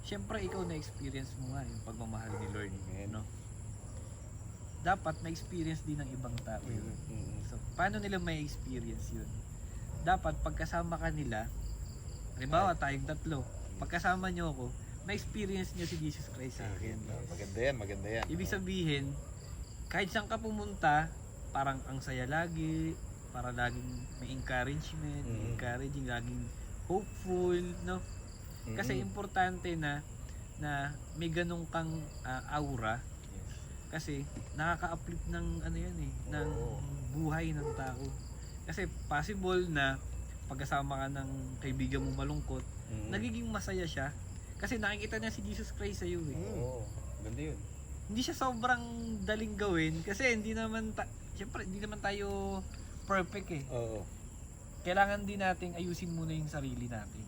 syempre ikaw na-experience mo nga yung pagmamahal ni Lord, Amen. no? Dapat ma-experience din ng ibang tao yun. So, paano nila may experience yun? Dapat pagkasama ka nila, halimbawa tayong tatlo, pagkasama nyo ako, ma-experience nyo si Jesus Christ sa akin. Maganda yan, maganda yan. Ibig sabihin, kahit saan ka pumunta, parang ang saya lagi, para laging may encouragement, encouraging, laging hopeful, no? Kasi importante na may ganong kang aura. Kasi nakaka-uplift ng ano yan eh, ng buhay ng tao. Kasi possible na pagkasama ka ng kaibigan mo malungkot, nagiging masaya siya. Kasi nakikita niya si Jesus Christ sa iyo eh. Oo, ganda yun. Hindi siya sobrang daling gawin kasi hindi naman syempre hindi naman tayo perfect eh. Oo. Kailangan din nating ayusin muna yung sarili natin.